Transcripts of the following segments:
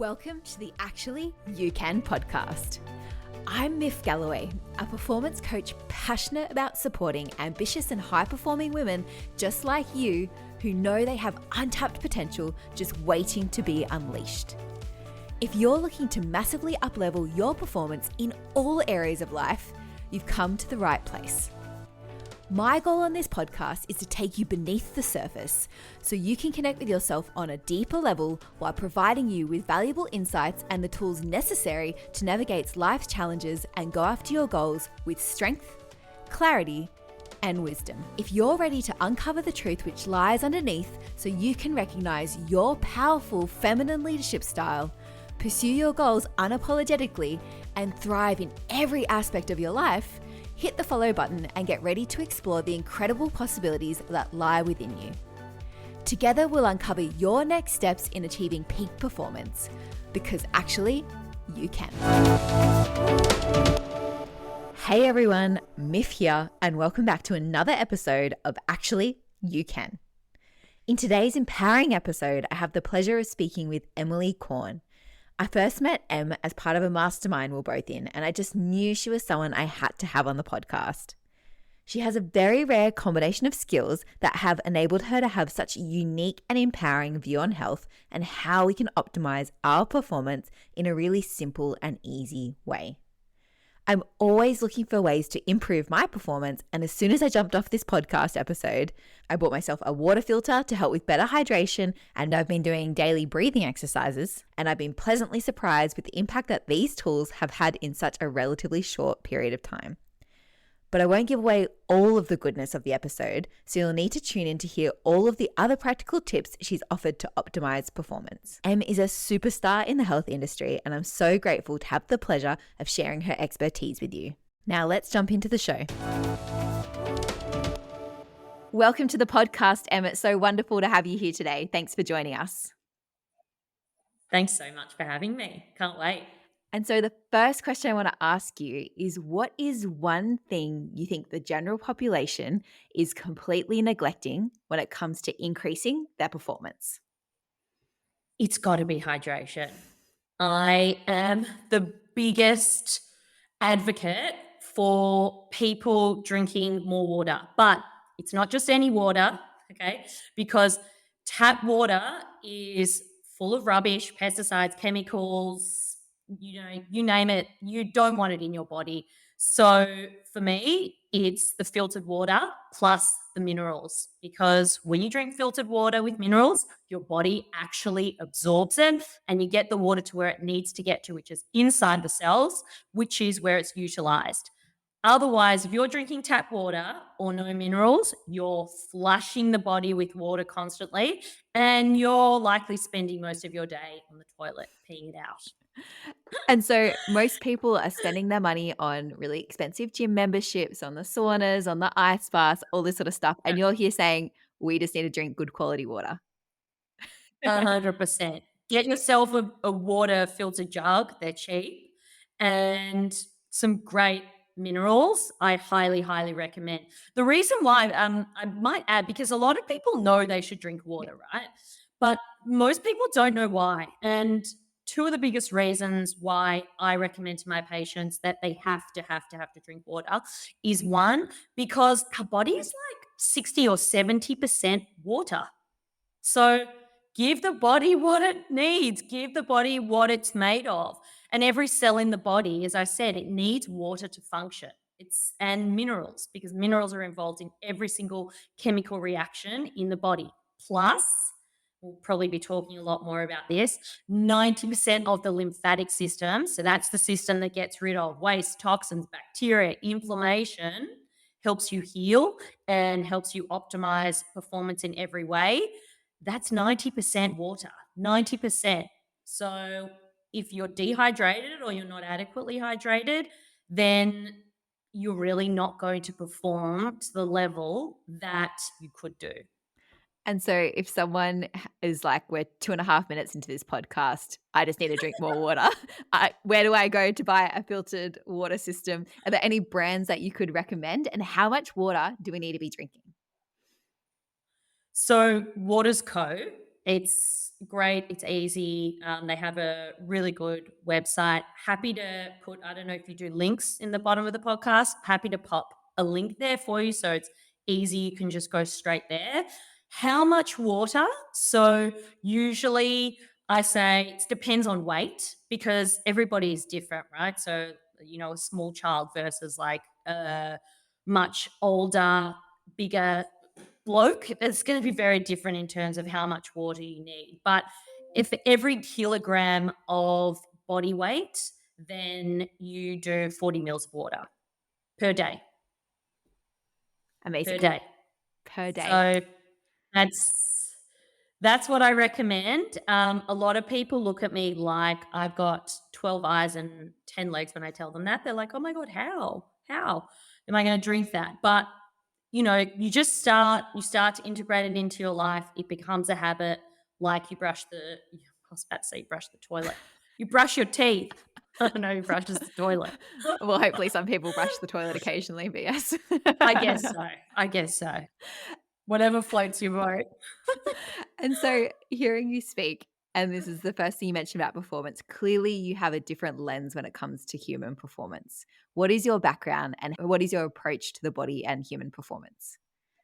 Welcome to the Actually You Can podcast. I'm Miff Galloway, a performance coach passionate about supporting ambitious and high-performing women just like you who know they have untapped potential just waiting to be unleashed. If you're looking to massively up-level your performance in all areas of life, you've come to the right place. My goal on this podcast is to take you beneath the surface so you can connect with yourself on a deeper level while providing you with valuable insights and the tools necessary to navigate life's challenges and go after your goals with strength, clarity, and wisdom. If you're ready to uncover the truth which lies underneath so you can recognize your powerful feminine leadership style, pursue your goals unapologetically, and thrive in every aspect of your life, hit the follow button and get ready to explore the incredible possibilities that lie within you. Together, we'll uncover your next steps in achieving peak performance, because actually, you can. Hey everyone, Miff here, and welcome back to another episode of Actually You Can. In today's empowering episode, I have the pleasure of speaking with Emily Korn. I first met Em as part of a mastermind we're both in, and I just knew she was someone I had to have on the podcast. She has a very rare combination of skills that have enabled her to have such a unique and empowering view on health and how we can optimize our performance in a really simple and easy way. I'm always looking for ways to improve my performance, and as soon as I jumped off this podcast episode, I bought myself a water filter to help with better hydration, and I've been doing daily breathing exercises, and I've been pleasantly surprised with the impact that these tools have had in such a relatively short period of time. But I won't give away all of the goodness of the episode, so you'll need to tune in to hear all of the other practical tips she's offered to optimize performance. Em is a superstar in the health industry, and I'm so grateful to have the pleasure of sharing her expertise with you. Now let's jump into the show. Welcome to the podcast, Em. It's so wonderful to have you here today. Thanks for joining us. Thanks so much for having me. Can't wait. And so the first question I want to ask you is, what is one thing you think the general population is completely neglecting when it comes to increasing their performance? It's got to be hydration. I am the biggest advocate for people drinking more water, but it's not just any water, okay? Because tap water is full of rubbish, pesticides, chemicals, you name it, you don't want it in your body. So for me, it's the filtered water plus the minerals, because when you drink filtered water with minerals, your body actually absorbs it and you get the water to where it needs to get to, which is inside the cells, which is where it's utilized. Otherwise, if you're drinking tap water or no minerals, you're flushing the body with water constantly, and you're likely spending most of your day on the toilet peeing it out. And so most people are spending their money on really expensive gym memberships, on the saunas, on the ice baths, all this sort of stuff. And you're here saying we just need to drink good quality water. 100%. Get yourself a water filter jug. They're cheap. And some great minerals. I highly, highly recommend. The reason why, I might add, because a lot of people know they should drink water, right? But most people don't know why. And two of the biggest reasons why I recommend to my patients that they have to drink water is, one, because our body is like 60 or 70% water. So give the body what it needs, give the body what it's made of. And every cell in the body, as I said, it needs water to function. And minerals, because minerals are involved in every single chemical reaction in the body. Plus, we'll probably be talking a lot more about this, 90% of the lymphatic system, so that's the system that gets rid of waste, toxins, bacteria, inflammation, helps you heal and helps you optimize performance in every way. That's 90% water, 90%. So if you're dehydrated or you're not adequately hydrated, then you're really not going to perform to the level that you could do. And so if someone is like, we're 2.5 minutes into this podcast, I just need to drink more water. Where do I go to buy a filtered water system? Are there any brands that you could recommend? And how much water do we need to be drinking? So Waters Co. It's great. It's easy. They have a really good website. Happy to put, I don't know if you do links in the bottom of the podcast, happy to pop a link there for you. So it's easy. You can just go straight there. How much water? So usually I say it depends on weight because everybody is different, right? So, a small child versus like a much older, bigger bloke, it's going to be very different in terms of how much water you need. But if every kilogram of body weight, then you do 40 mils of water per day, per Amazing. day. Per day. So that's what I recommend. A lot of people look at me like I've got 12 eyes and 10 legs when I tell them that. They're like, oh my God, how? How am I going to drink that? But you start to integrate it into your life. It becomes a habit, like I was about to say you brush the toilet. You brush your teeth. I don't know who brushes the toilet. Well, hopefully some people brush the toilet occasionally, but yes. I guess so. I guess so. Whatever floats your boat. And so hearing you speak, and this is the first thing you mentioned about performance, clearly you have a different lens when it comes to human performance. What is your background and what is your approach to the body and human performance?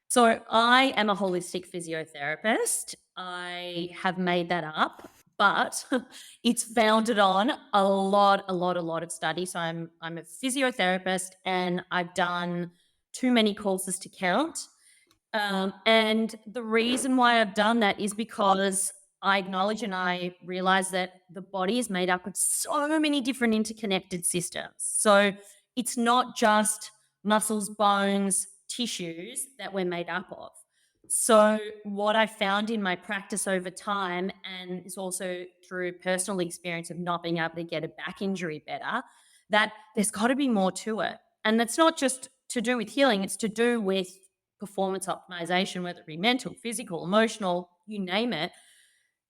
So I am a holistic physiotherapist. I have made that up, but it's founded on a lot of study. So I'm a physiotherapist and I've done too many courses to count. And the reason why I've done that is because I acknowledge and I realize that the body is made up of so many different interconnected systems. So it's not just muscles, bones, tissues that we're made up of. So, what I found in my practice over time, and is also through personal experience of not being able to get a back injury better, that there's got to be more to it. And that's not just to do with healing, it's to do with performance optimization, whether it be mental, physical, emotional, you name it.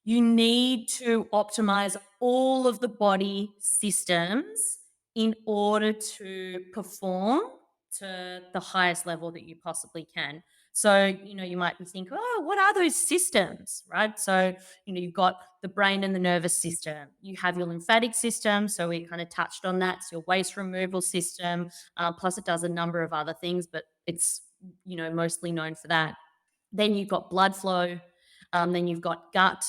You need to optimize all of the body systems in order to perform to the highest level that you possibly can. So, you might be thinking, oh, what are those systems, right? So, you've got the brain and the nervous system. You have your lymphatic system. So, we kind of touched on that. It's your waste removal system. Plus, it does a number of other things, but it's, mostly known for that. Then you've got blood flow. Then you've got gut.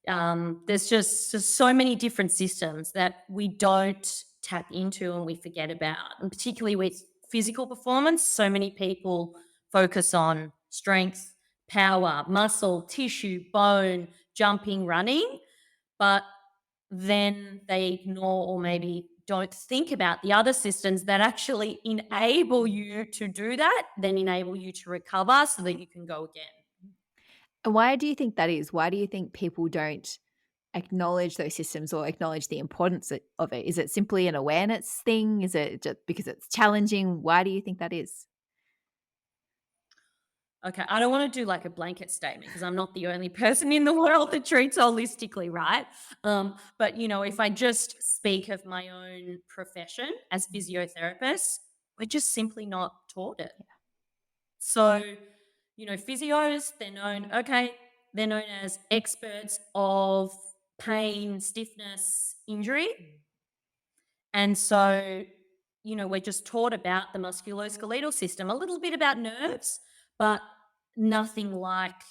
There's just so many different systems that we don't tap into and we forget about. And particularly with physical performance, so many people focus on strength, power, muscle, tissue, bone, jumping, running, but then they ignore or maybe don't think about the other systems that actually enable you to do that, then enable you to recover so that you can go again. And why do you think that is? Why do you think people don't acknowledge those systems or acknowledge the importance of it? Is it simply an awareness thing? Is it just because it's challenging? Why do you think that is? Okay, I don't want to do like a blanket statement because I'm not the only person in the world that treats holistically, right? But if I just speak of my own profession as physiotherapists, we're just simply not taught it. So, physios, they're known as experts of pain, stiffness, injury. And so, we're just taught about the musculoskeletal system, a little bit about nerves, but nothing like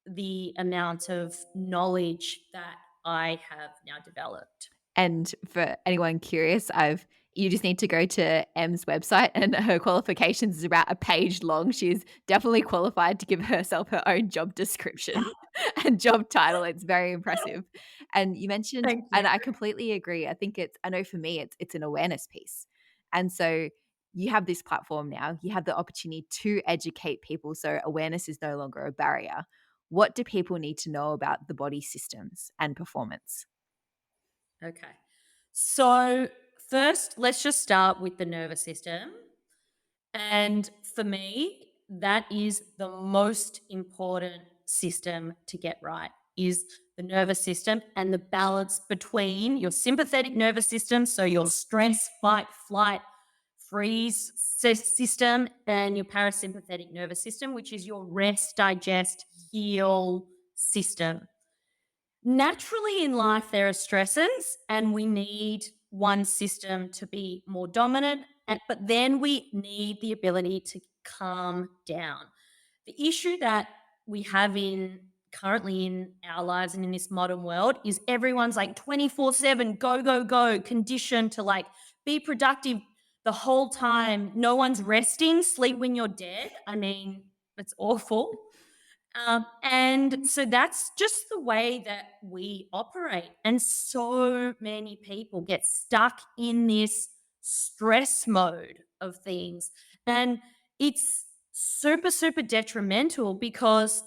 the amount of knowledge that I have now developed. And for anyone curious, you just need to go to Em's website and her qualifications is about a page long. She's definitely qualified to give herself her own job description and job title. It's very impressive. And you mentioned, Thank and you. I completely agree. I know for me it's an awareness piece. And so you have this platform now, you have the opportunity to educate people so awareness is no longer a barrier. What do people need to know about the body systems and performance? Okay. So, first, let's just start with the nervous system. And for me, that is the most important system to get right is the nervous system and the balance between your sympathetic nervous system, so your stress, fight, flight, freeze system, and your parasympathetic nervous system, which is your rest, digest, heal system. Naturally in life, there are stresses, and we need one system to be more dominant, but then we need the ability to calm down. The issue that we have in currently in our lives and in this modern world is everyone's like 24/7, go, go, go, conditioned to like be productive the whole time. No one's resting, sleep when you're dead. I mean, it's awful. And so that's just the way that we operate. And so many people get stuck in this stress mode of things. And it's super, super detrimental because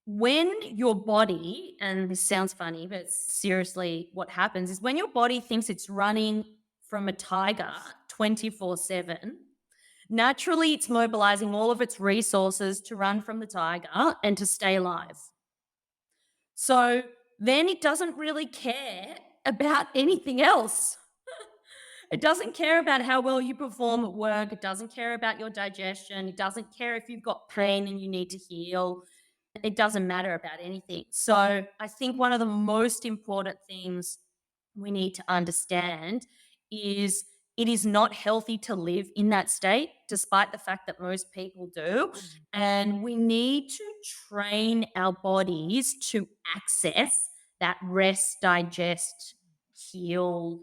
when your body, and this sounds funny, but seriously, what happens is when your body thinks it's running from a tiger 24/7, naturally, it's mobilizing all of its resources to run from the tiger and to stay alive. So then it doesn't really care about anything else. It doesn't care about how well you perform at work. It doesn't care about your digestion. It doesn't care if you've got pain and you need to heal. It doesn't matter about anything. So I think one of the most important things we need to understand is it is not healthy to live in that state, despite the fact that most people do. And we need to train our bodies to access that rest, digest, heal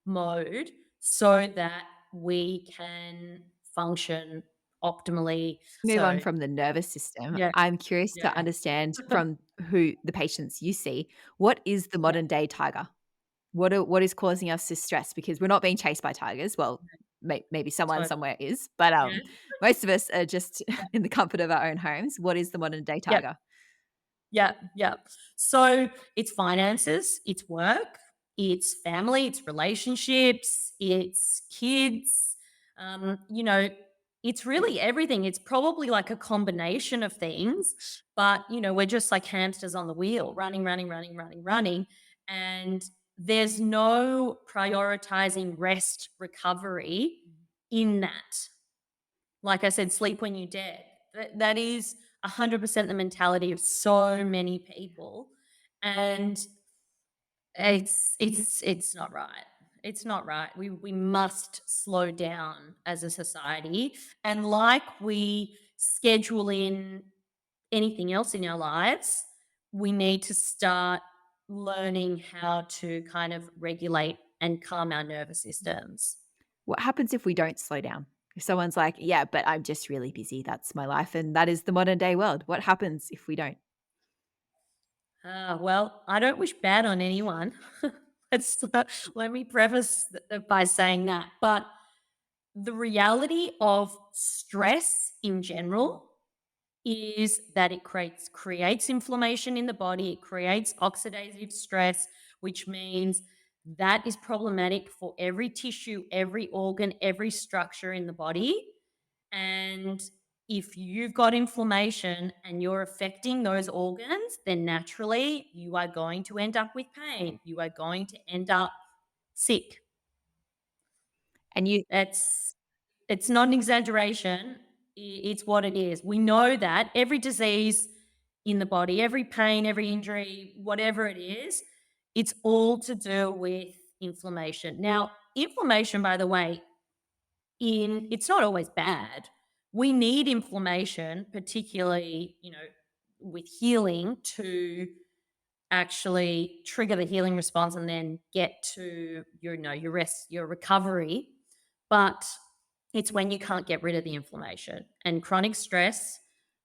mode so that we can function optimally. Move on So, from the nervous system. yeah, I'm curious yeah. to understand from who the patients you see, what is the Yeah, modern day tiger? What is causing us this stress? Because we're not being chased by tigers. Well, maybe someone totally. somewhere is, but, Yeah, most of us are just yeah, in the comfort of our own homes. What is the modern day yeah, tiger? yeah, yeah. So it's finances, it's work, it's family, it's relationships, it's kids. You know, it's really everything. It's probably like a combination of things, but we're just like hamsters on the wheel, running, running, running, running, running, and there's no prioritizing rest, recovery in that. Like I said, sleep when you're dead. That is 100% the mentality of so many people, and it's not right. It's not right. We must slow down as a society, and like we schedule in anything else in our lives, we need to start learning how to kind of regulate and calm our nervous systems. What happens if we don't slow down? If someone's like, "Yeah, but I'm just really busy. That's my life," and that is the modern day world. What happens if we don't? Well, I don't wish bad on anyone. Let me preface by saying that. But the reality of stress in general is that it creates inflammation in the body. It creates oxidative stress, which means that is problematic for every tissue, every organ, every structure in the body. And if you've got inflammation and you're affecting those organs, then naturally you are going to end up with pain. You are going to end up sick. And you It's not an exaggeration. It's what it is. We know that every disease in the body, every pain, every injury, whatever it is, it's all to do with inflammation. Now, inflammation, by the way, it's not always bad. We need inflammation, particularly, with healing to actually trigger the healing response and then get to your rest, your recovery. But it's when you can't get rid of the inflammation. And chronic stress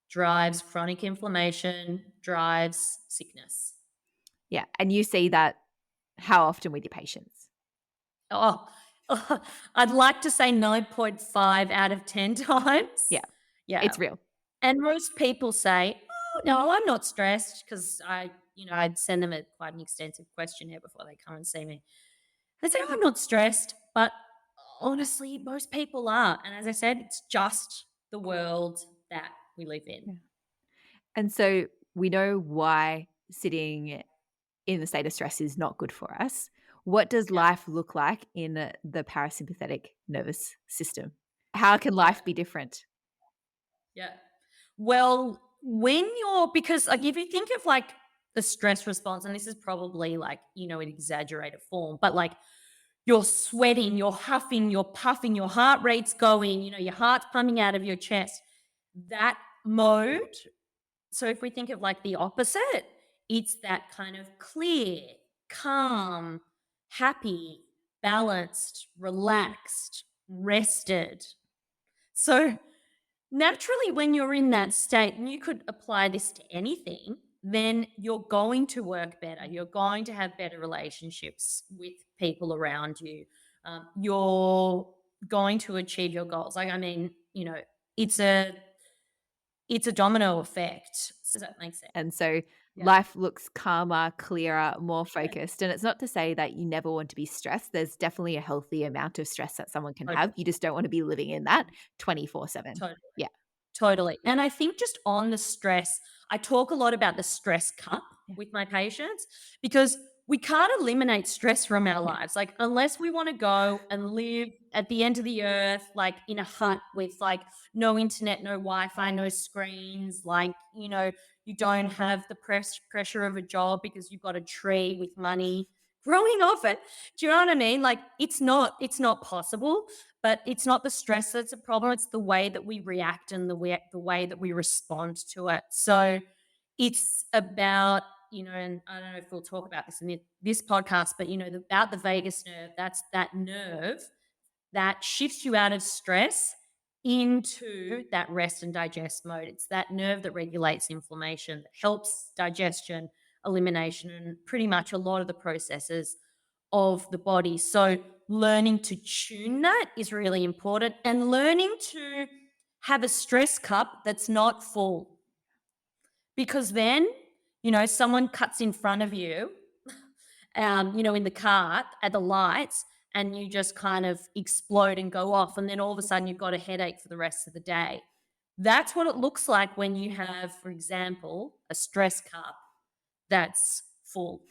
drives chronic inflammation, drives sickness. Yeah, and you see that how often with your patients? Oh, I'd like to say 9.5 out of 10 times. Yeah, Yeah. it's real. And most people say, "Oh, no, I'm not stressed," because I'd send them quite an extensive questionnaire before they come and see me. They say, "Oh, I'm not stressed," but honestly, most people are. And as I said, it's just the world that we live in. Yeah. And so we know why sitting in the state of stress is not good for us. What does Yeah, life look like in the parasympathetic nervous system? How can yeah, life be different? yeah. Well, when you're because like if you think of like the stress response, and this is probably like, an exaggerated form, but like you're sweating, you're huffing, you're puffing, your heart rate's going, your heart's pumping out of your chest. That mode. So if we think of like the opposite, it's that kind of clear, calm, happy, balanced, relaxed, rested. So naturally, when you're in that state, and you could apply this to anything, then you're going to work better. You're going to have better relationships with people around you. You're going to achieve your goals. Like, I mean, it's a it's a domino effect. Does that make sense? And so Yeah. life looks calmer, clearer, more Yeah. focused. And it's not to say that you never want to be stressed. There's definitely a healthy amount of stress that someone can have. Totally. You just don't want to be living in that 24/7. Totally. Yeah. Totally. And I think just on the stress, I talk a lot about the stress cup Yeah. with my patients because we can't eliminate stress from our lives. Like, unless we want to go and live at the end of the earth, like in a hut with like no internet, no Wi Fi, no screens, like, you don't have the pressure of a job because you've got a tree with money growing off it. Do you know what I mean? Like, it's not possible. But it's not the stress that's a problem, it's the way that we react and the way that we respond to it. So, it's about, and I don't know if we'll talk about this in this podcast, but, about the vagus nerve, that's that nerve that shifts you out of stress into that rest and digest mode. It's that nerve that regulates inflammation, that helps digestion, elimination, and pretty much a lot of the processes of the body. So learning to tune that is really important, and learning to have a stress cup that's not full, because then, someone cuts in front of you, in the cart at the lights, and you just kind of explode and go off. And then all of a sudden you've got a headache for the rest of the day. That's what it looks like when you have, for example, a stress cup that's full,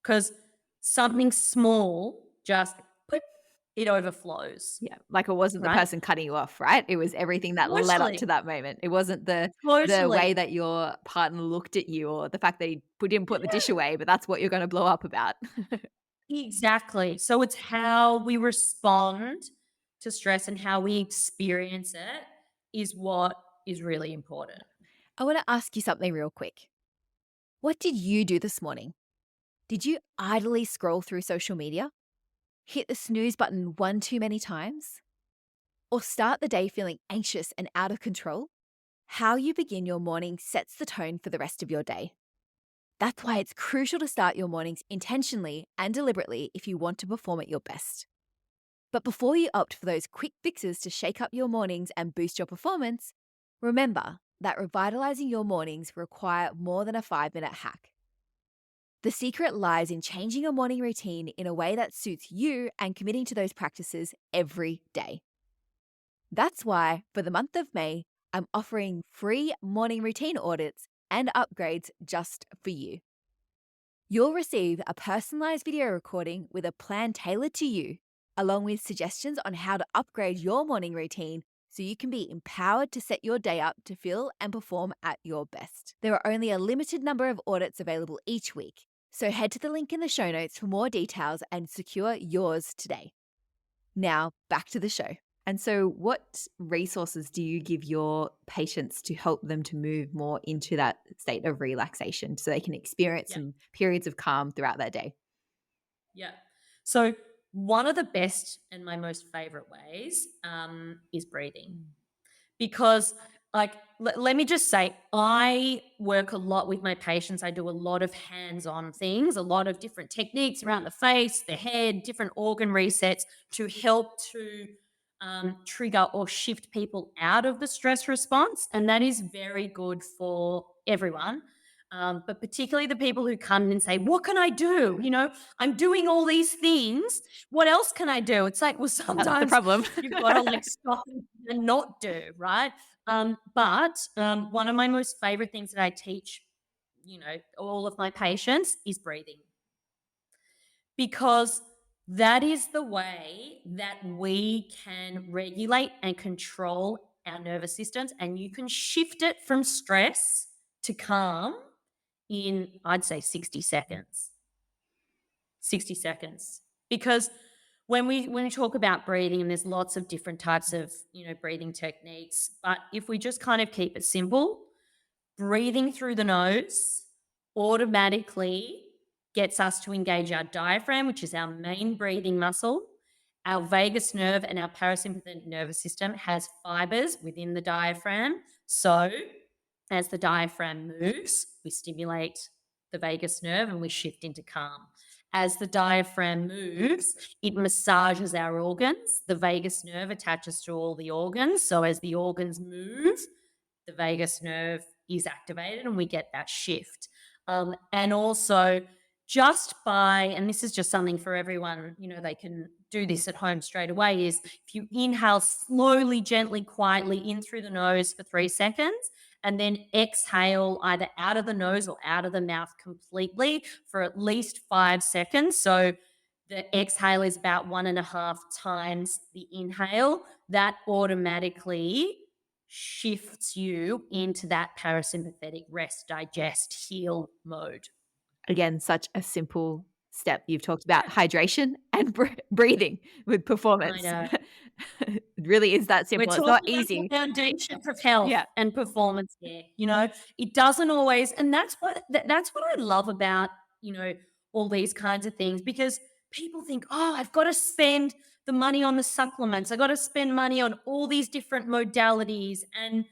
because something small just put it overflows, Yeah, like it wasn't the right? person cutting you off, right? It was everything that led up Totally, to that moment. It wasn't the way totally. that your partner looked at you or the fact that he didn't put the dish Yeah, away, but that's what you're gonna blow up about. exactly. So it's how we respond to stress and how we experience it is what is really important. I wanna ask you something real quick. What did you do this morning? Did you idly scroll through social media? Hit the snooze button one too many times? Or start the day feeling anxious and out of control? How you begin your morning sets the tone for the rest of your day. That's why it's crucial to start your mornings intentionally and deliberately if you want to perform at your best. But before you opt for those quick fixes to shake up your mornings and boost your performance, remember that revitalizing your mornings require more than a 5-minute hack. The secret lies in changing your morning routine in a way that suits you and committing to those practices every day. That's why, for the month of May, I'm offering free morning routine audits and upgrades just for you. You'll receive a personalized video recording with a plan tailored to you, along with suggestions on how to upgrade your morning routine so you can be empowered to set your day up to feel and perform at your best. There are only a limited number of audits available each week, so head to the link in the show notes for more details and secure yours today. Now, back to the show. And so, what resources do you give your patients to help them to move more into that state of relaxation so they can experience Yeah. some periods of calm throughout their day? Yeah. So one of the best and my most favorite ways is breathing. Because, like, let me just say, I work a lot with my patients. I do a lot of hands-on things, a lot of different techniques around the face, the head, different organ resets to help to trigger or shift people out of the stress response. And that is very good for everyone. But particularly the people who come in and say, what can I do? I'm doing all these things. What else can I do? It's like, well, That's the sometimes problem. you've got to like stop and not do, right? But one of my most favorite things that I teach, all of my patients is breathing, because that is the way that we can regulate and control our nervous systems, and you can shift it from stress to calm in, I'd say, 60 seconds. 60 seconds. Because when we talk about breathing, and there's lots of different types of, breathing techniques, but if we just kind of keep it simple, breathing through the nose automatically gets us to engage our diaphragm, which is our main breathing muscle. Our vagus nerve and our parasympathetic nervous system has fibers within the diaphragm. So as the diaphragm moves, we stimulate the vagus nerve and we shift into calm. As the diaphragm moves, it massages our organs. The vagus nerve attaches to all the organs. So as the organs move, the vagus nerve is activated and we get that shift. And also, just by, and this is just something for everyone, they can do this at home straight away, is if you inhale slowly, gently, quietly in through the nose for 3 seconds, and then exhale either out of the nose or out of the mouth completely for at least 5 seconds. So the exhale is about 1.5 times the inhale. That automatically shifts you into that parasympathetic rest, digest, heal mode. Again, such a simple step. You've talked about hydration and breathing with I performance. know. It really is that We're simple. It's not talking about the easy. foundation of health Yeah. and performance here. It doesn't always, and that's what I love about, all these kinds of things, because people think, oh, I've got to spend the money on the supplements. I got to spend money on all these different modalities. And,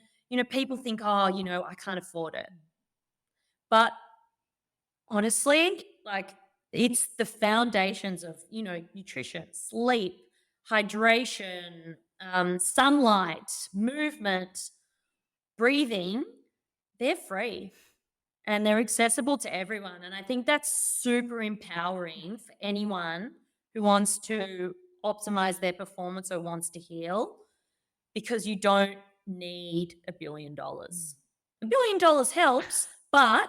people think, oh, I can't afford it. But honestly, like, it's the foundations of, nutrition, sleep, hydration, sunlight, movement, breathing. They're free and they're accessible to everyone. And I think that's super empowering for anyone who wants to optimize their performance or wants to heal, because you don't need $1 billion. $1 billion helps, but,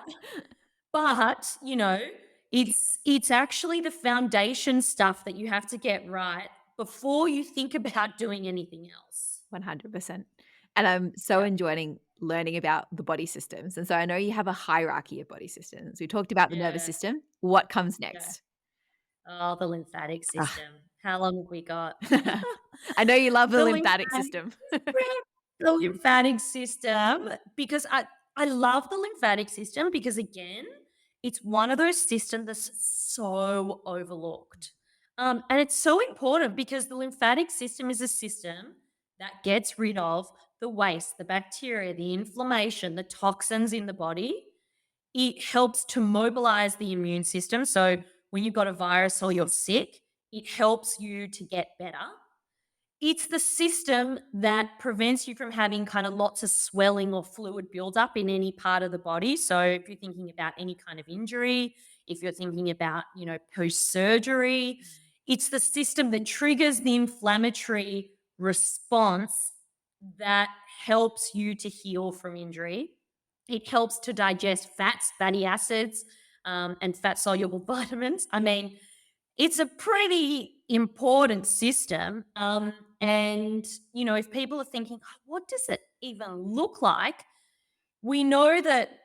it's actually the foundation stuff that you have to get right before you think about doing anything else. 100%. And I'm so Yeah. enjoying learning about the body systems. And so I know you have a hierarchy of body systems. We talked about the nervous Yeah. system. What comes Yeah. next? Oh, the lymphatic Ah. system. How long have we got? I know you love the The lymphatic lymphatic system. the lymphatic system, because I love the lymphatic system because, again, it's one of those systems that's so overlooked. And it's so important because the lymphatic system is a system that gets rid of the waste, the bacteria, the inflammation, the toxins in the body. It helps to mobilize the immune system. So when you've got a virus or you're sick, it helps you to get better. It's the system that prevents you from having kind of lots of swelling or fluid buildup in any part of the body. So if you're thinking about any kind of injury, if you're thinking about, post surgery, it's the system that triggers the inflammatory response that helps you to heal from injury. It helps to digest fats, fatty acids, and fat soluble vitamins. I mean, it's a pretty important system. And, if people are thinking, "Oh, what does it even look like?" We know that,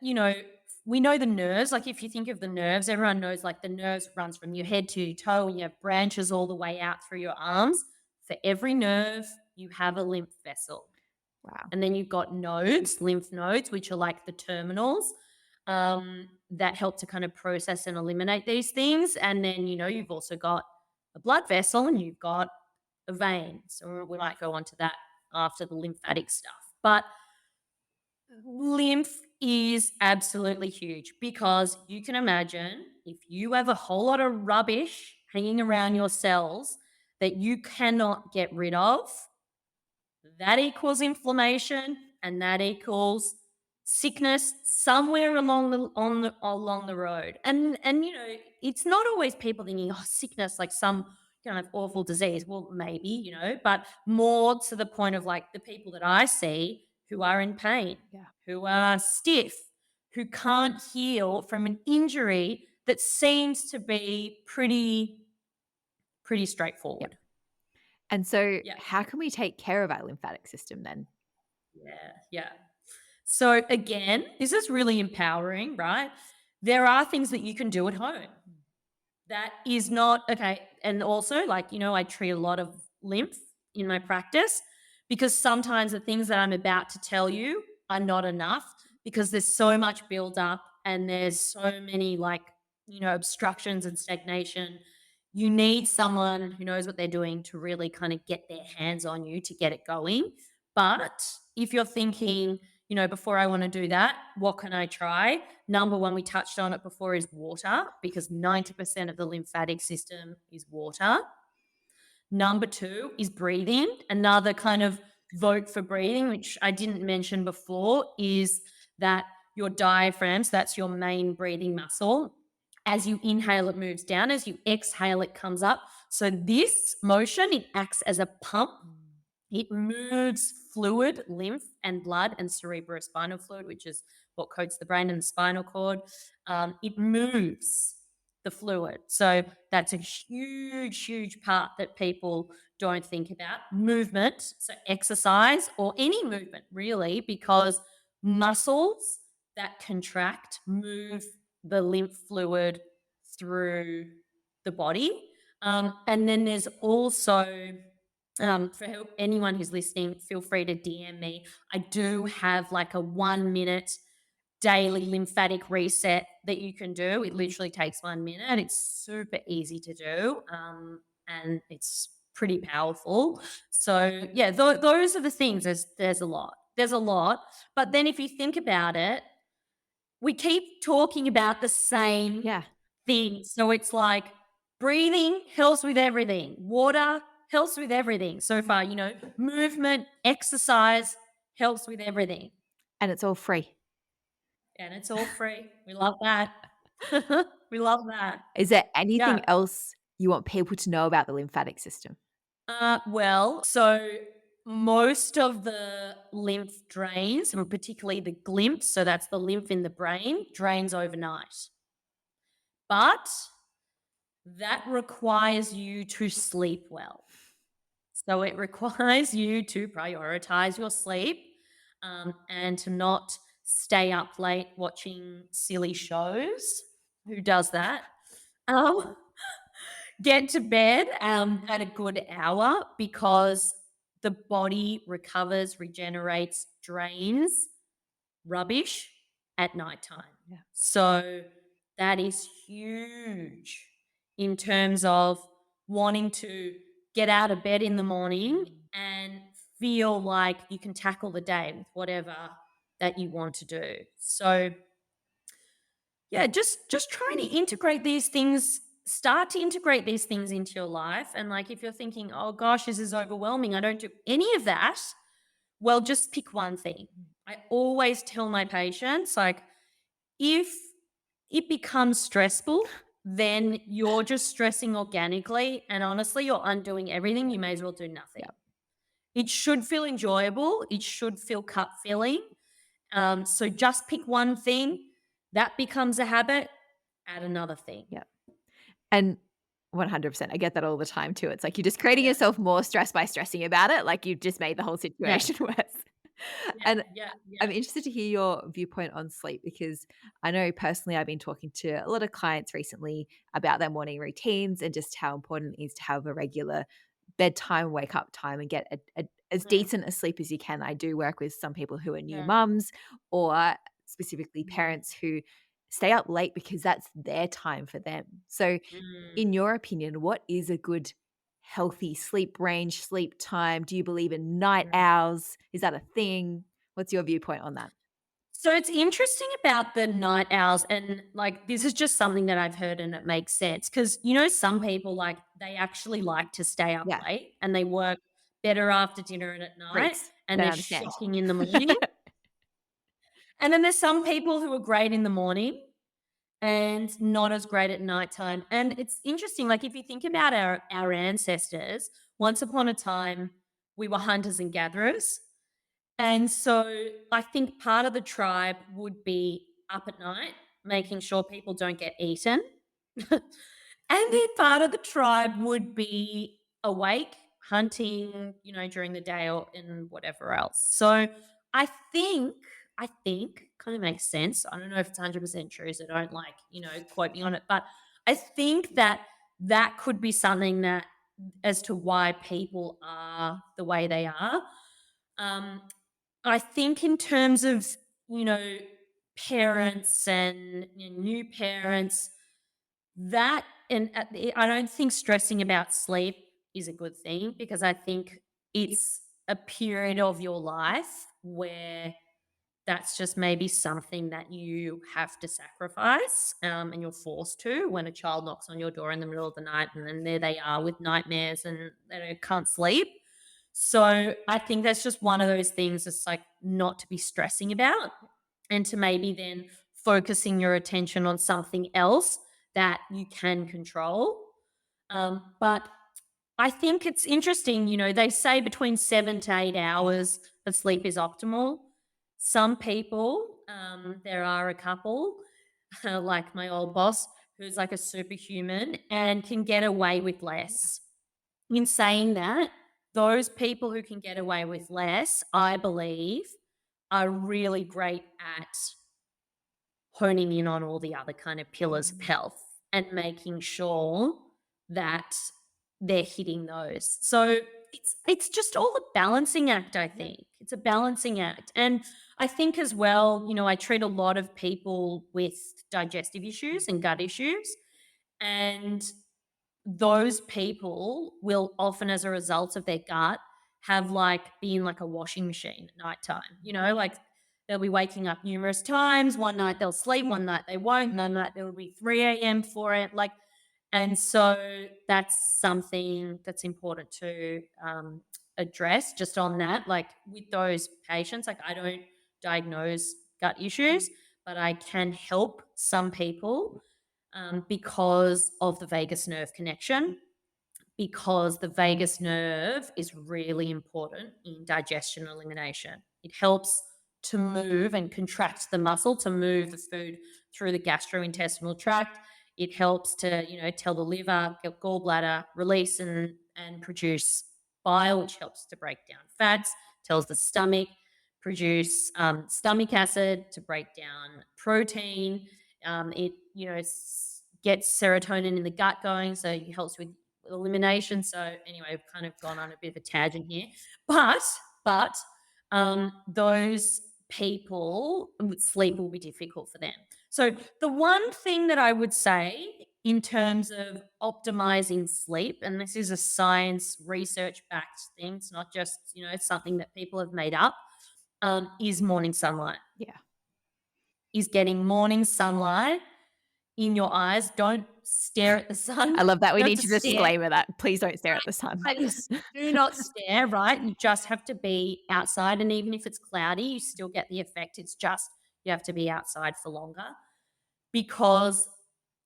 we know the nerves. Like, if you think of the nerves, everyone knows, like, the nerves runs from your head to your toe and you have branches all the way out through your arms. For every nerve, you have a lymph vessel. Wow. And then you've got nodes, lymph nodes, which are like the terminals, that help to kind of process and eliminate these things. And then, you've also got a blood vessel and you've got a vein. So we might go on to that after the lymphatic stuff. But lymph is absolutely huge, because you can imagine if you have a whole lot of rubbish hanging around your cells that you cannot get rid of, that equals inflammation, and that equals sickness somewhere along the road. And it's not always people thinking, oh, sickness, like some kind of awful disease. Well, maybe, but more to the point of, like, the people that I see who are in pain, Yeah. who are stiff, who can't heal from an injury that seems to be pretty straightforward. And so Yeah. how can we take care of our lymphatic system then? Yeah. So again, this is really empowering, right? There are things that you can do at home. That is not okay. And also, like, I treat a lot of lymph in my practice because sometimes the things that I'm about to tell you are not enough because there's so much buildup and there's so many, like, obstructions and stagnation. You need someone who knows what they're doing to really kind of get their hands on you to get it going. But if you're thinking, before I want to do that, what can I try? Number one, we touched on it before, is water, because 90% of the lymphatic system is water. Number two is breathing. Another kind of vote for breathing, which I didn't mention before, is that your diaphragm, so that's your main breathing muscle. As you inhale, it moves down. As you exhale, it comes up. So this motion, it acts as a pump. It moves fluid, lymph and blood and cerebrospinal fluid, which is what coats the brain and the spinal cord. It moves the fluid. So that's a huge, huge part that people don't think about. Movement, so exercise or any movement really, because muscles that contract move the lymph fluid through the body. And then there's also for anyone who's listening, feel free to DM me. I do have like a 1 minute daily lymphatic reset that you can do. It literally takes 1 minute. It's super easy to do, and it's pretty powerful. So yeah, those are the things. There's a lot. There's a lot. But then if you think about it, we keep talking about the same Yeah. thing. So it's like breathing helps with everything. Water helps with everything. So far, movement, exercise helps with everything. And it's all free. And it's all free. We love that. We love that. Is there Yeah. anything else you want people to know about the lymphatic system? So most of the lymph drains, or particularly the glimpse, so that's the lymph in the brain, drains overnight. But that requires you to sleep well. So it requires you to prioritize your sleep, and to not stay up late watching silly shows. Who does that? Um, get to bed at a good hour, because the body recovers, regenerates, drains rubbish at nighttime. Yeah. So that is huge in terms of wanting to get out of bed in the morning and feel like you can tackle the day with whatever that you want to do. So yeah, just trying to integrate these things, start to integrate these things into your life. And like, if you're thinking, oh gosh, this is overwhelming, I don't do any of that, well, just pick one thing. I always tell my patients, like, if it becomes stressful, then you're just stressing organically. And honestly, you're undoing everything. You may as well do nothing. Yep. It should feel enjoyable. It should feel cup filling. So just pick one thing. That becomes a habit. Add another thing. Yeah. And 100%. I get that all the time too. It's like you're just creating Yeah. yourself more stress by stressing about it. Like you've just made the whole Yeah. situation worse. Yeah. And Yeah. I'm interested to hear your viewpoint on sleep, because I know personally I've been talking to a lot of clients recently about their morning routines and just how important it is to have a regular bedtime, wake up time, and get as Mhm. decent a sleep as you can. I do work with some people who are new Yeah. mums, or specifically Mhm. parents who stay up late because that's their time for them. So Mm. in your opinion, what is a good healthy sleep range, sleep time? Do you believe in night Mm. owls? Is that a thing? What's your viewpoint on that? So it's interesting about the night owls, and like, this is just something that I've heard and it makes sense, because some people, like, they actually like to stay up Yeah, late and they work better after dinner and at night, freaks. and Don't they're understand. shocking in the morning. And then there's some people who are great in the morning and not as great at nighttime. And it's interesting, like, if you think about our ancestors, once upon a time we were hunters and gatherers. And so I think part of the tribe would be up at night, making sure people don't get eaten. And then part of the tribe would be awake, hunting, during the day or in whatever else. So I think I think kind of makes sense. I don't know if it's 100% true, so don't like, quote me on it. But I think that that could be something that as to why people are the way they are. Um, I think in terms of, you know, parents and new parents, that and I don't think stressing about sleep is a good thing because I think it's a period of your life where that's just maybe something that you have to sacrifice, and you're forced to when a child knocks on your door in the middle of the night and then there they are with nightmares and they can't sleep. So I think that's just one of those things that's like not to be stressing about and to maybe then focusing your attention on something else that you can control. But I think it's interesting, they say between 7 to 8 hours of sleep is optimal. Some people, there are a couple, like my old boss, who's like a superhuman and can get away with less. In saying that, those people who can get away with less, I believe, are really great at honing in on all the other kind of pillars of health and making sure that they're hitting those. So it's just all a balancing act, I think. It's a balancing act. And I think as well, I treat a lot of people with digestive issues and gut issues. And those people will often, as a result of their gut, have like been like a washing machine at nighttime. Like they'll be waking up numerous times. One night they'll sleep, one night they won't. Another night there will be 3 a.m., 4 a.m. Like, and so that's something that's important to address just on that. Like with those patients, like I don't diagnose gut issues, but I can help some people because of the vagus nerve connection, because the vagus nerve is really important in digestion and elimination. It helps to move and contract the muscle to move the food through the gastrointestinal tract. It helps to, tell the liver, gallbladder, release and produce bile, which helps to break down fats, tells the stomach, produce stomach acid to break down protein. It, gets serotonin in the gut going, so it helps with elimination. So anyway, I've kind of gone on a bit of a tangent here, but those people sleep will be difficult for them. So the one thing that I would say in terms of optimizing sleep, and this is a science research backed thing, it's not just it's something that people have made up, is morning sunlight. Yeah. Is getting morning sunlight in your eyes. Don't stare at the sun. I love that. We You have need to to stare. disclaimer that. Please don't stare at the sun. Do not stare, right? You just have to be outside. And even if it's cloudy, you still get the effect. It's just you have to be outside for longer because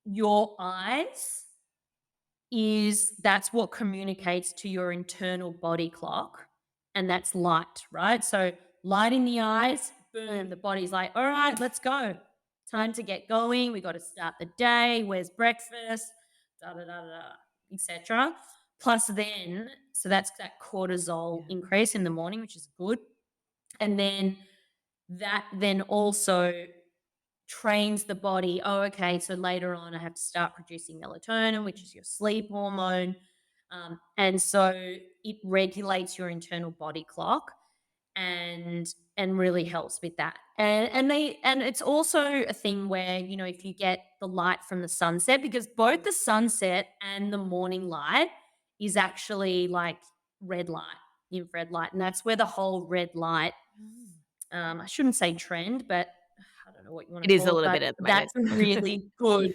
your eyes that's what communicates to your internal body clock. And that's light, right? So light in the eyes, boom, the body's like, all right, let's go. Time to get going. We got to start the day. Where's breakfast? Da da da da, etc. Plus, then, so that's that cortisol increase in the morning, which is good. And then that then also trains the body. Oh, okay. So later on, I have to start producing melatonin, which is your sleep hormone. And so it regulates your internal body clock and really helps with that. And it's also a thing where, if you get the light from the sunset, because both the sunset and the morning light is actually like red light, infrared light. And that's where the whole red light, I shouldn't say trend, but I don't know what you want It to is a call it, little but bit at the moment. that's a really good.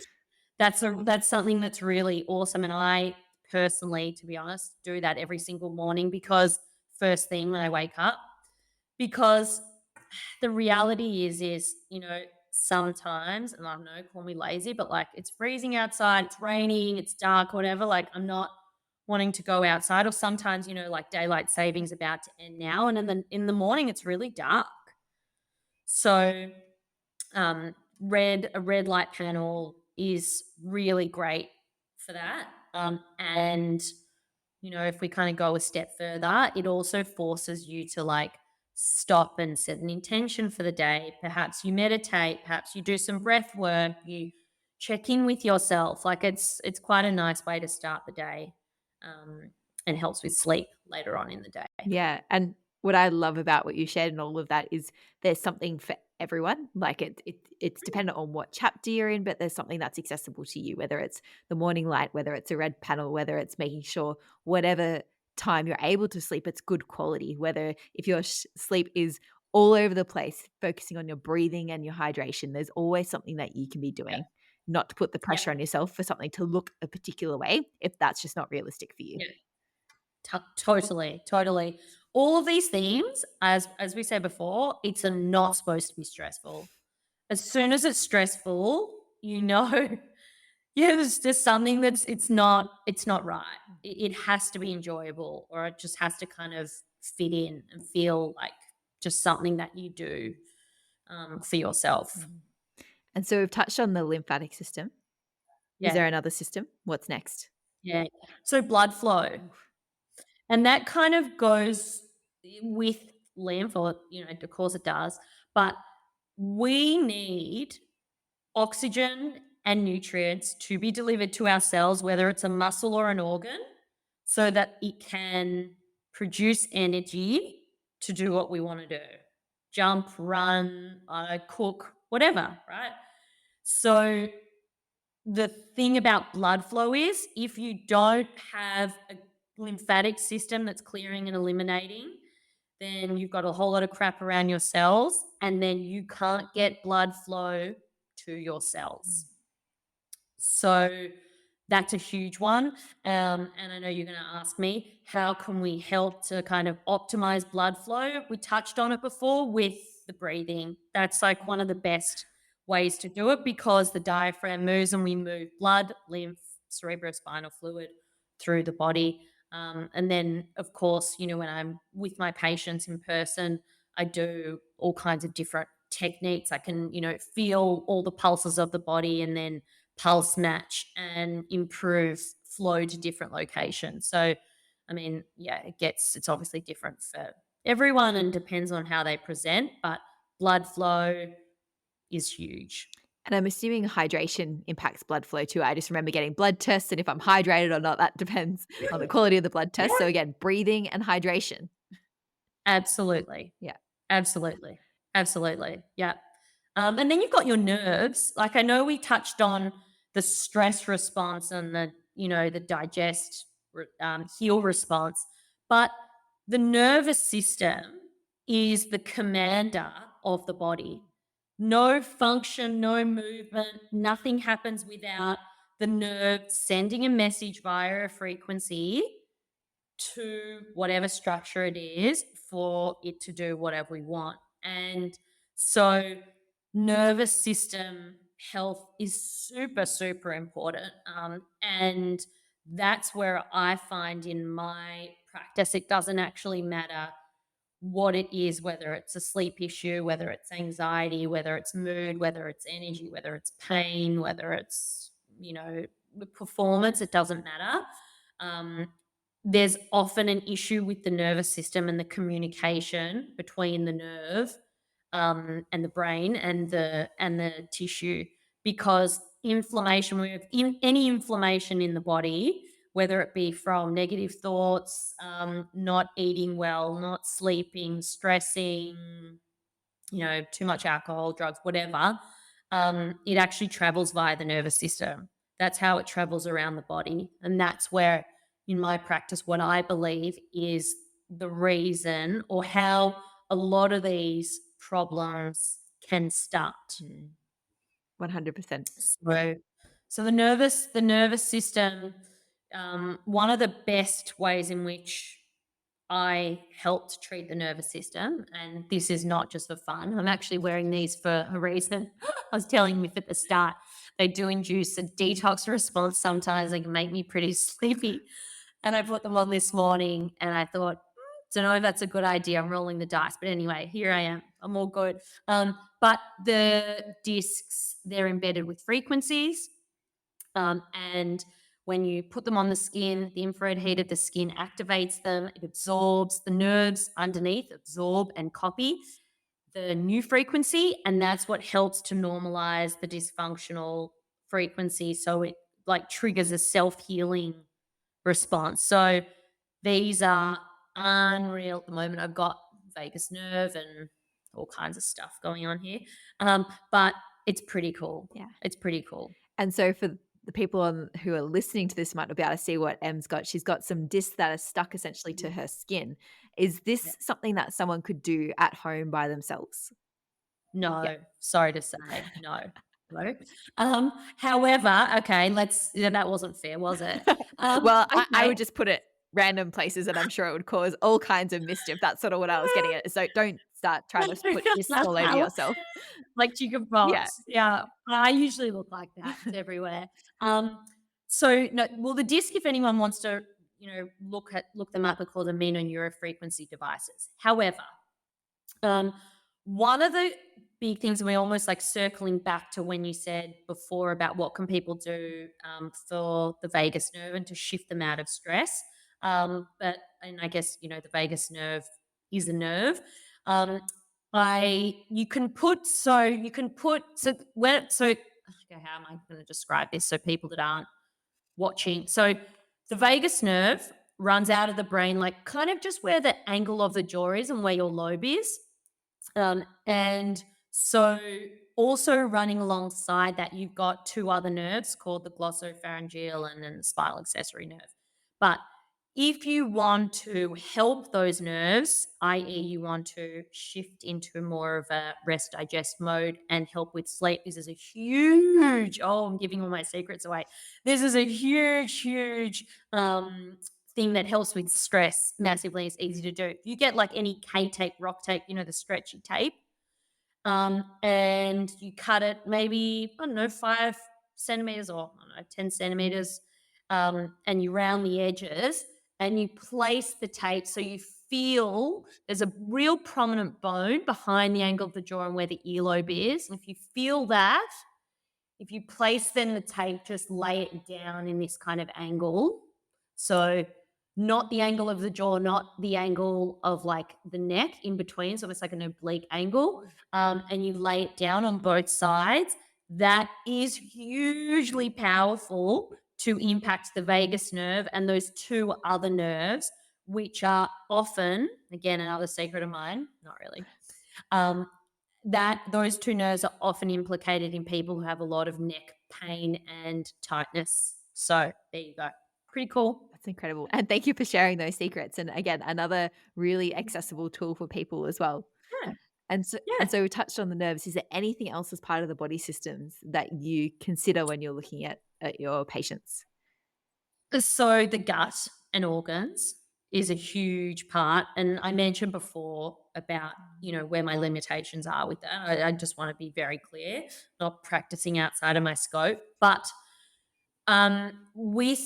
That's something that's really awesome. And I personally, to be honest, do that every single morning because first thing when I wake up, because the reality is, sometimes, and I don't know, call me lazy, but like it's freezing outside, it's raining, it's dark, whatever. Like I'm not wanting to go outside, or sometimes, like daylight savings about to end now, and then in the morning it's really dark. So a red light panel is really great for that. And if we kind of go a step further, it also forces you to like stop and set an intention for the day. Perhaps you meditate, perhaps you do some breath work, you check in with yourself. Like it's quite a nice way to start the day, um, and helps with sleep later on in the day. Yeah, and what I love about what you shared and all of that is there's something for everyone. Like it's dependent on what chapter you're in, but there's something that's accessible to you, whether it's the morning light, whether it's a red panel, whether it's making sure whatever time you're able to sleep, it's good quality. Whether if your sleep is all over the place, focusing on your breathing and your hydration, there's always something that you can be Yeah, doing. Not to put the yeah, pressure on yourself for something to look a particular way if that's just not realistic for you. yeah. Totally, totally. All of these themes, as we said before, it's not supposed to be stressful. As soon as it's stressful, yeah, there's something it's not right. It has to be enjoyable, or it just has to kind of fit in and feel like just something that you do, for yourself. Mhm. And so we've touched on the lymphatic system. Is Yeah, there another system? What's next? yeah. So blood flow, Oof. and that kind of goes with lymph, or of course it does. But we need oxygen and nutrients to be delivered to our cells, whether it's a muscle or an organ, so that it can produce energy to do what we want to do: jump, run, cook, whatever, right? So, the thing about blood flow is if you don't have a lymphatic system that's clearing and eliminating, then you've got a whole lot of crap around your cells, and then you can't get blood flow to your cells. So that's a huge one. And I know you're going to ask me, how can we help to kind of optimize blood flow? We touched on it before with the breathing. That's like one of the best ways to do it, because the diaphragm moves and we move blood, lymph, cerebrospinal fluid through the body. And then, of course, when I'm with my patients in person, I do all kinds of different techniques. I can, feel all the pulses of the body and then pulse match and improve flow to different locations. So, I mean, yeah, it's obviously different for everyone and depends on how they present, but blood flow is huge. And I'm assuming hydration impacts blood flow too. I just remember getting blood tests, and if I'm hydrated or not, that depends on the quality of the blood test. So again, breathing and hydration. Absolutely. Yeah. Absolutely. Absolutely. Yeah. And then you've got your nerves. Like, I know we touched on the stress response and the digest, heal response, but the nervous system is the commander of the body. No function, no movement, nothing happens without the nerve sending a message via a frequency to whatever structure it is for it to do whatever we want. And so, nervous system health is super, super important. And that's where I find in my practice, it doesn't actually matter what it is, whether it's a sleep issue, whether it's anxiety, whether it's mood, whether it's energy, whether it's pain, whether it's, the performance, it doesn't matter. Um, there's often an issue with the nervous system and the communication between the nerve, and the brain and the tissue, because inflammation, we have any inflammation in the body, whether it be from negative thoughts, not eating well, not sleeping, stressing, too much alcohol, drugs, whatever, it actually travels via the nervous system. That's how it travels around the body. And that's where, in my practice, what I believe is the reason, or how a lot of these problems can start. 100%. So, so the nervous system, one of the best ways in which I helped treat the nervous system, and this is not just for fun. I'm actually wearing these for a reason. I was telling Miff at the start, they do induce a detox response sometimes. They can make me pretty sleepy. And I put them on this morning and I thought, don't know if that's a good idea. I'm rolling the dice. But anyway, here I am. I'm all good. But the discs, they're embedded with frequencies. And When you put them on the skin, the infrared heat of the skin activates them, it absorbs the nerves underneath, absorb and copy the new frequency. And that's what helps to normalize the dysfunctional frequency. So it like triggers a self healing response. So these are unreal at the moment. I've got vagus nerve and all kinds of stuff going on here. But it's pretty cool. Yeah. It's pretty cool. And so for the people who are listening to this might not be able to see what Em's got. She's got some discs that are stuck essentially to her skin. Is Yeah. this something that someone could do at home by themselves? Yeah. No, sorry to say, no, no. However, okay, that wasn't fair, was it? Well, I Okay. would just put it random places and I'm sure it would cause all kinds of mischief. That's sort of what I was getting at. So don't start trying to put discs all over yourself. Like chicken Yeah. pox. Yeah, I usually look like that. It's everywhere. So no, well, the disc, if anyone wants to, look them up, are called aminoneuroprequency devices. However, um, one of the big things, and we're almost like circling back to when you said before about what can people do for the vagus nerve and to shift them out of stress. And I guess the vagus nerve is a nerve. Um, I you can put so when so okay, how am I going to describe this so people that aren't watching? So the vagus nerve runs out of the brain, like kind of just where the angle of the jaw is and where your lobe is. And so also running alongside that, you've got two other nerves called the glossopharyngeal and then the spinal accessory nerve. But if you want to help those nerves, i.e., you want to shift into more of a rest digest mode and help with sleep, this is a huge, oh, I'm giving all my secrets away. This is a huge, huge thing that helps with stress massively. It's easy to do. If you get like any K tape, rock tape, the stretchy tape, and you cut it maybe, I don't know, 5 centimeters or I don't know, 10 centimeters, and you round the edges and you place the tape so you feel there's a real prominent bone behind the angle of the jaw and where the earlobe is. And if you feel that, if you place then the tape, just lay it down in this kind of angle. So not the angle of the jaw, not the angle of like the neck in between. So it's like an oblique angle. And you lay it down on both sides. That is hugely powerful to impact the vagus nerve and those two other nerves, which are often, again, another secret of mine, not really, um, that those two nerves are often implicated in people who have a lot of neck pain and tightness. So there you go. Pretty cool. That's incredible. And thank you for sharing those secrets. And again, another really accessible tool for people as well. Yeah. And so Yeah. and so we touched on the nerves. Is there anything else as part of the body systems that you consider when you're looking at your patients? So the gut and organs is a huge part. And I mentioned before about, where my limitations are with that. I just want to be very clear, not practicing outside of my scope. But with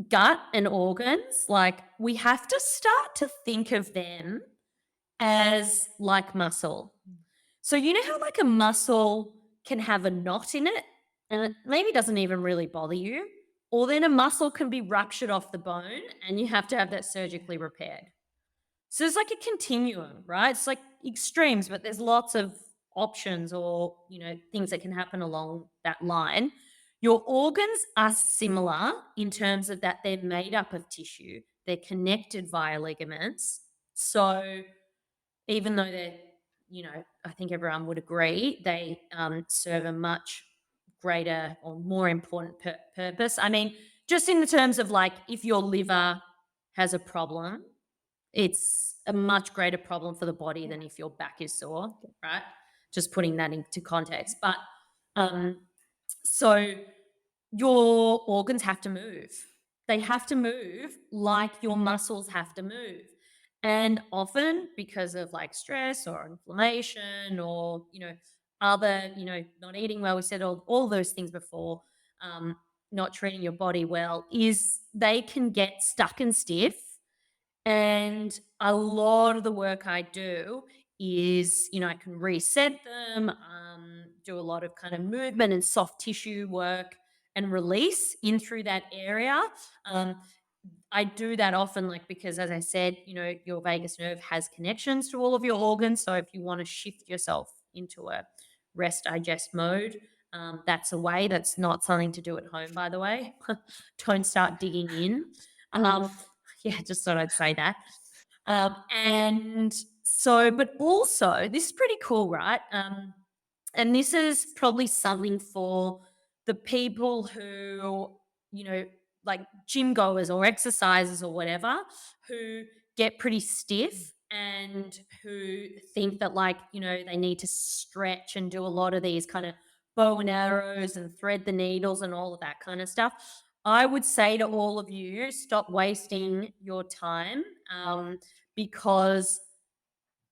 gut and organs, like we have to start to think of them as like muscle. So you know how like a muscle can have a knot in it and it maybe doesn't even really bother you? Or then a muscle can be ruptured off the bone and you have to have that surgically repaired. So it's like a continuum, right? It's like extremes, but there's lots of options or, things that can happen along that line. Your organs are similar in terms of that they're made up of tissue, they're connected via ligaments. So even though they're, I think everyone would agree, they serve a much greater or more important purpose. I mean, just in the terms of like if your liver has a problem, it's a much greater problem for the body than if your back is sore, right? Just putting that into context. But um, so your organs have to move. They have to move like your muscles have to move. And often because of like stress or inflammation or, other, not eating well, we said all those things before, not treating your body well, is they can get stuck and stiff. And a lot of the work I do is, I can reset them, do a lot of kind of movement and soft tissue work and release in through that area. Um, I do that often, like, because as I said, your vagus nerve has connections to all of your organs. So if you want to shift yourself into a rest digest mode, that's a way. That's not something to do at home, by the way. Don't start digging in. Um, yeah, just thought I'd say that. And so, but also, this is pretty cool, right? And this is probably something for the people who, you know, like gym goers or exercisers or whatever, who get pretty stiff and who think that, like, they need to stretch and do a lot of these kind of bow and arrows and thread the needles and all of that kind of stuff. I would say to all of you, stop wasting your time, because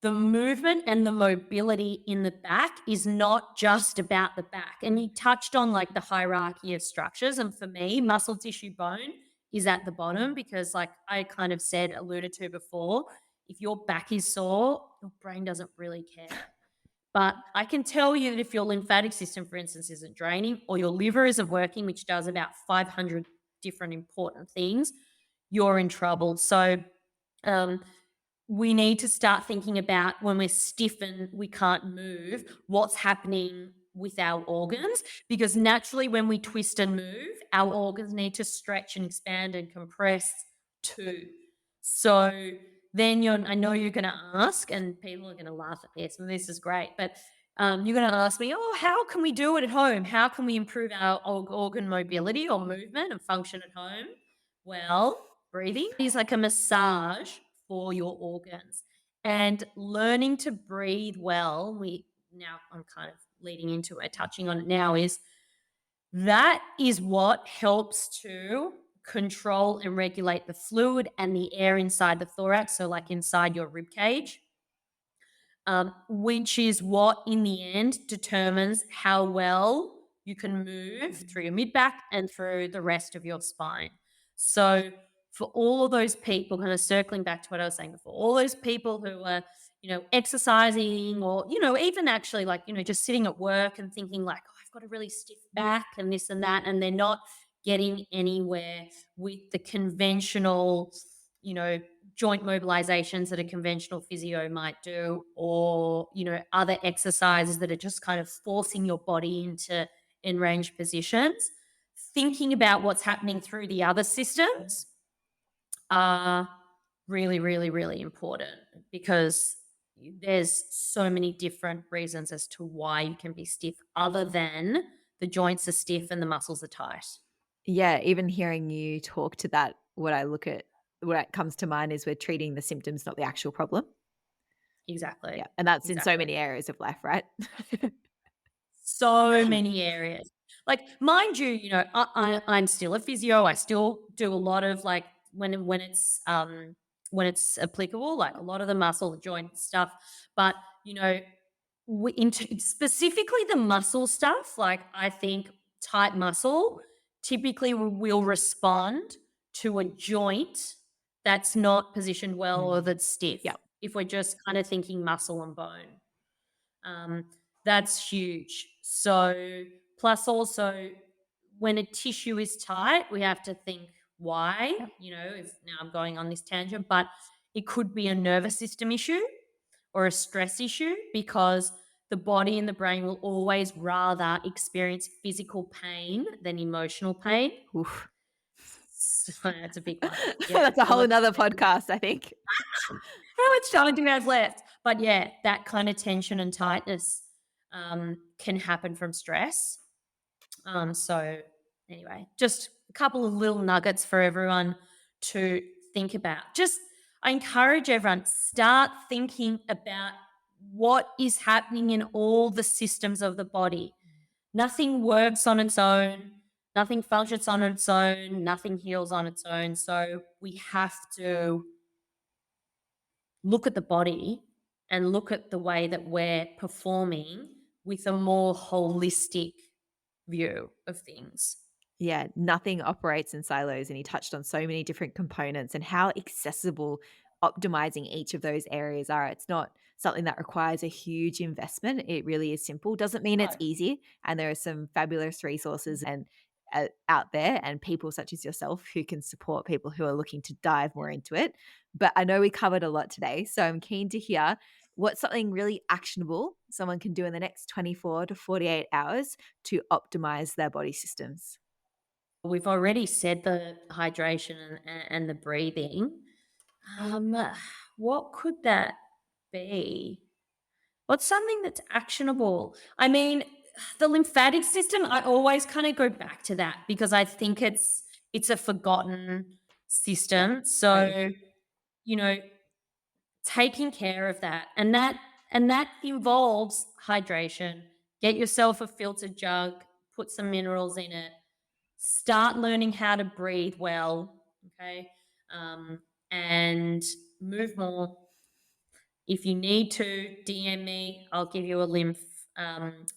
the movement and the mobility in the back is not just about the back. And you touched on, like, the hierarchy of structures. And for me, muscle tissue bone is at the bottom because, like I kind of alluded to before, if your back is sore, your brain doesn't really care. But I can tell you that if your lymphatic system, for instance, isn't draining, or your liver isn't working, which does about 500 different important things, you're in trouble. So, um, we need to start thinking about, when we're stiff and we can't move, what's happening with our organs. Because naturally, when we twist and move, our organs need to stretch and expand and compress too. So then I know you're going to ask, and people are going to laugh at this, and this is great, but you're going to ask me, oh, how can we do it at home? How can we improve our organ mobility or movement and function at home? Well, breathing is like a massage for your organs, and learning to breathe well. Now I'm kind of leading into it, touching on it now, that is what helps to control and regulate the fluid and the air inside the thorax, so like inside your rib cage, which is what in the end determines how well you can move through your mid back and through the rest of your spine. So, for all of those people, kind of circling back to what I was saying before, all those people who are, exercising, or, even actually, like, just sitting at work and thinking, like, oh, I've got a really stiff back and this and that, and they're not getting anywhere with the conventional, you know, joint mobilizations that a conventional physio might do, or, other exercises that are just kind of forcing your body into in range positions. Thinking about what's happening through the other systems are really, really, really important, because there's so many different reasons as to why you can be stiff, other than the joints are stiff and the muscles are tight. Yeah, even hearing you talk to that, what comes to mind is we're treating the symptoms, not the actual problem. Exactly. Yeah, and that's in so Exactly. many areas of life, right? So many areas. Like, mind you, I'm still a physio. I still do a lot of, like, when it's applicable, like a lot of the muscle joint stuff. But, specifically the muscle stuff, like, I think tight muscle typically will respond to a joint that's not positioned well or that's stiff. Yep. If we're just kind of thinking muscle and bone. Um, that's huge. So, plus also, when a tissue is tight, we have to think why. Yep. If now I'm going on this tangent, but it could be a nervous system issue or a stress issue, because the body and the brain will always rather experience physical pain than emotional pain. Oof. So that's a big one. Yeah. That's a Well, whole another podcast, I think. how much time do we have left? But yeah, that kind of tension and tightness can happen from stress. So anyway, just a couple of little nuggets for everyone to think about. I encourage everyone, start thinking about what is happening in all the systems of the body. Nothing works on its own. Nothing functions on its own. Nothing heals on its own. So we have to look at the body and look at the way that we're performing with a more holistic view of things. Yeah, nothing operates in silos, and he touched on so many different components and how accessible optimizing each of those areas are. It's not something that requires a huge investment. It really is simple. Doesn't mean it's No. easy, and there are some fabulous resources and out there and people such as yourself who can support people who are looking to dive more into it. But I know we covered a lot today, so I'm keen to hear what's something really actionable someone can do in the next 24 to 48 hours to optimize their body systems. We've already said the hydration and the breathing. Um, what could that be? What's something that's actionable? I mean, the lymphatic system, I always kind of go back to that because I think it's a forgotten Yeah, system. right. So, you know, taking care of that. And that involves hydration. Get yourself a filtered jug, put some minerals in it, start learning how to breathe well, okay? And move more. If you need to, DM me. I'll give you a lymph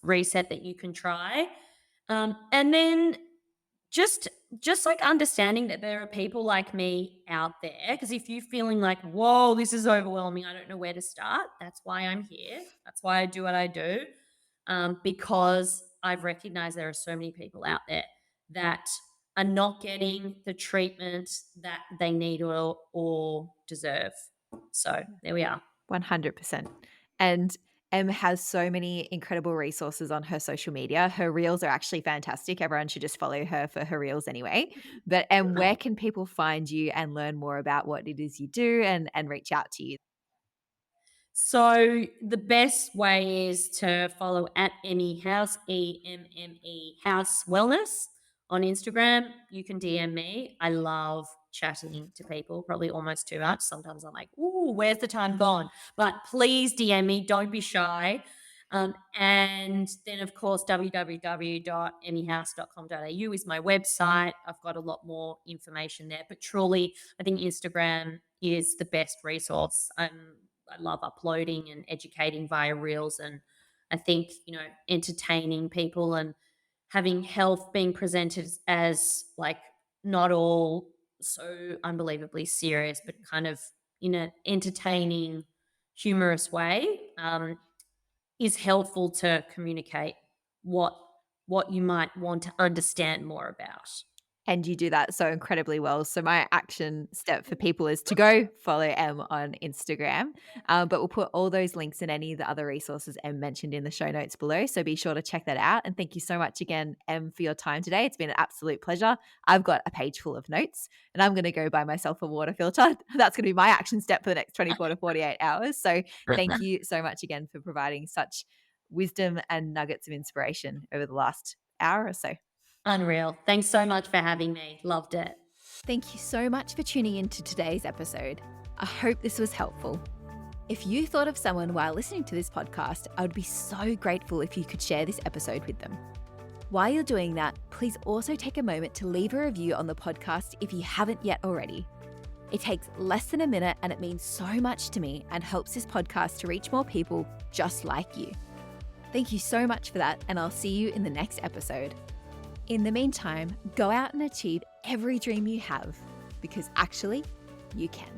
reset that you can try. And then just just like understanding that there are people like me out there, because if you're feeling like, whoa, this is overwhelming, I don't know where to start, that's why I'm here, that's why I do what I do, because I've recognized there are so many people out there that are not getting the treatment that they need or deserve. So there we are. 100%. And Em has so many incredible resources on her social media. Her reels are actually fantastic. Everyone should just follow her for her reels anyway. But Em, where can people find you and learn more about what it is you do and reach out to you? So the best way is to follow at Emmy House, EMME House Wellness on Instagram. You can DM me. I love chatting to people, probably almost too much. Sometimes I'm like, ooh, where's the time gone? But please DM me. Don't be shy. And then, of course, www.emmyhouse.com.au is my website. I've got a lot more information there. But truly, I think Instagram is the best resource. I love uploading and educating via reels. And I think, entertaining people and having health being presented as like not all so unbelievably serious, but kind of in an entertaining, humorous way, is helpful to communicate what what you might want to understand more about. And you do that so incredibly well. So my action step for people is to go follow Em on Instagram. But we'll put all those links and any of the other resources Em mentioned in the show notes below. So be sure to check that out. And thank you so much again, Em, for your time today. It's been an absolute pleasure. I've got a page full of notes and I'm going to go buy myself a water filter. That's going to be my action step for the next 24 to 48 hours. So thank you so much again for providing such wisdom and nuggets of inspiration over the last hour or so. Unreal. Thanks so much for having me. Loved it. Thank you so much for tuning in to today's episode. I hope this was helpful. If you thought of someone while listening to this podcast, I would be so grateful if you could share this episode with them. While you're doing that, please also take a moment to leave a review on the podcast if you haven't yet already. It takes less than a minute and it means so much to me and helps this podcast to reach more people just like you. Thank you so much for that, and I'll see you in the next episode. In the meantime, go out and achieve every dream you have, because actually, you can.